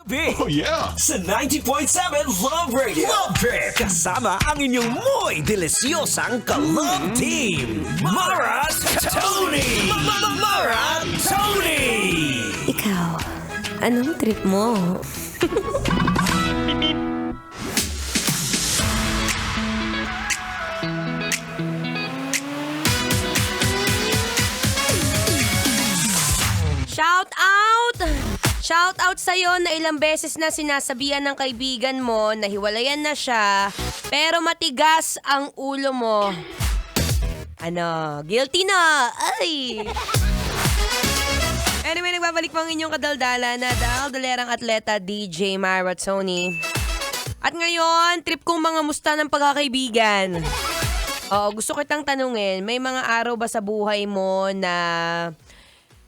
Oh yeah! Sa 90.7 Love Radio. Love Trip! Kasama ang inyong muy delisyosang ka-love team. Mara Tony! Mara Tony! Ikaw, anong trip mo? Shout out! Shout out sa'yo na ilang beses na sinasabihan ng kaibigan mo na hiwalayan na siya, pero matigas ang ulo mo. Ano, guilty na! Ay! Anyway, nagbabalik po ang inyong kadaldala na daldalerang atleta DJ Mara Tony. At ngayon, trip kong mga musta ng pagkakaibigan. Oo, gusto kitang tanungin, may mga araw ba sa buhay mo na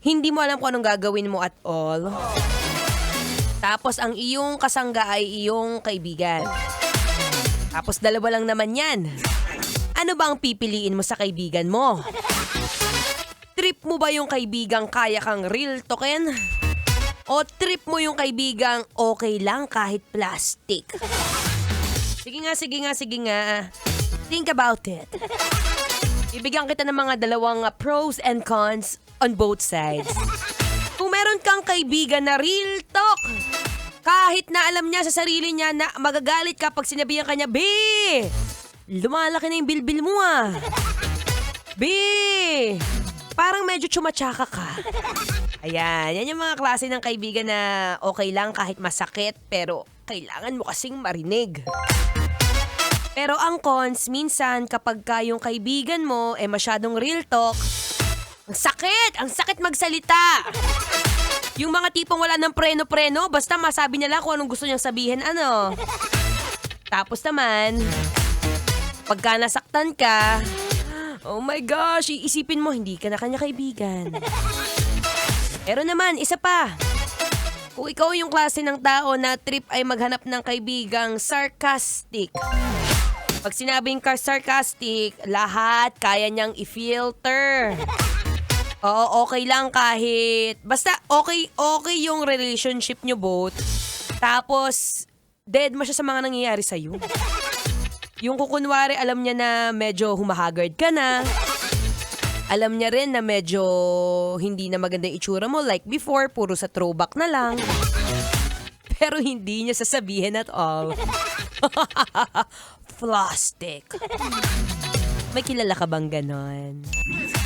hindi mo alam kung anong gagawin mo at all? Tapos ang iyong kasangga ay iyong kaibigan. Tapos dalawa lang naman yan. Ano ba ang pipiliin mo sa kaibigan mo? Trip mo ba yung kaibigang kaya kang real talkin? O trip mo yung kaibigang okay lang kahit plastic? Sige nga. Think about it. Ibigyan kita ng mga dalawang pros and cons on both sides. Kung meron kang kaibigan na real talk, kahit na alam niya sa sarili niya na magagalit kapag sinabihan ka niya, B! Lumalaki na yung bilbil mo ah. B! Parang medyo tsumatsaka ka. Ayan, yan yung mga klase ng kaibigan na okay lang kahit masakit, pero kailangan mo kasing marinig. Pero ang cons, minsan kapag yung kaibigan mo masyadong real talk, ang sakit magsalita. Yung mga tipong wala ng preno-preno, basta masabi niya lang kung anong gusto niyang sabihin, ano. Tapos naman, pagka nasaktan ka, oh my gosh, iisipin mo, hindi ka na kanya kaibigan. Pero naman, isa pa. Kung ikaw yung klase ng tao na trip ay maghanap ng kaibigang sarcastic. Pag sinabing sarcastic, lahat kaya niyang i-filter. Oo, okay lang kahit, basta okay yung relationship nyo both. Tapos, dead mo siya sa mga nangyayari sa'yo. Yung kukunwari, alam niya na medyo humahagard ka na. Alam niya rin na medyo hindi na maganda yung itsura mo. Like before, puro sa throwback na lang. Pero hindi niya sasabihin at all. Plastic. May kilala ka bang ganon?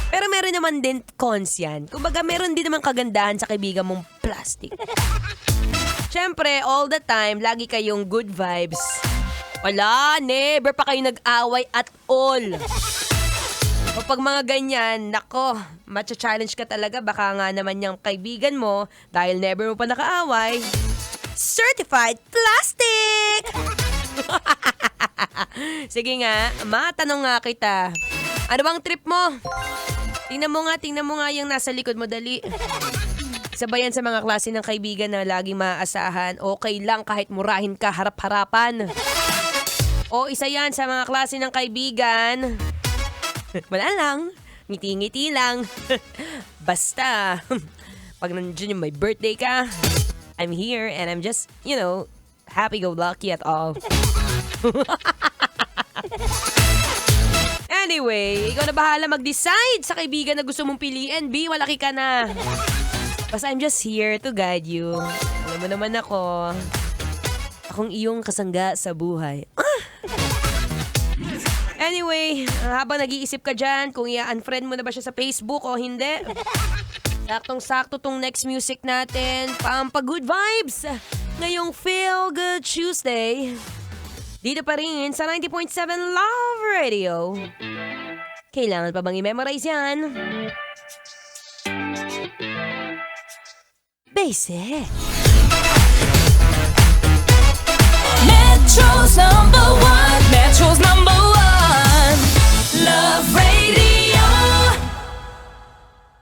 Pero meron naman din cons yan. Kumbaga, meron din naman kagandahan sa kaibigan mong plastic. Siyempre, all the time, lagi kayong good vibes. Wala, never pa kayo nag-away at all. O pag mga ganyan, nako, matcha-challenge ka talaga. Baka nga naman yung kaibigan mo, dahil never mo pa naka-away, certified plastic! Sige nga, matanong nga kita. Ano bang trip mo? Tingnan mo nga yung nasa likod mo, dali. Isa ba yan sa mga klase ng kaibigan na laging maaasahan? Okay lang kahit murahin ka harap-harapan. O isa yan sa mga klase ng kaibigan. Wala lang. Ngiti-ngiti lang. Basta, pag nandiyan yung may birthday ka, I'm here and I'm just, happy-go-lucky at all. Anyway, ikaw na bahala mag-decide sa kaibigan na gusto mong piliin. B, walaki ka na. Basta I'm just here to guide you. Alam mo naman ako. Akong iyong kasangga sa buhay. Anyway, habang nag-iisip ka dyan kung i-unfriend mo na ba siya sa Facebook o hindi. Saktong-sakto tong next music natin. Pampa-good vibes. Ngayong Feel Good Tuesday. Dito pa rin sa 90.7 Love Radio. Kailangan pa bang i-memorize yan? Basic.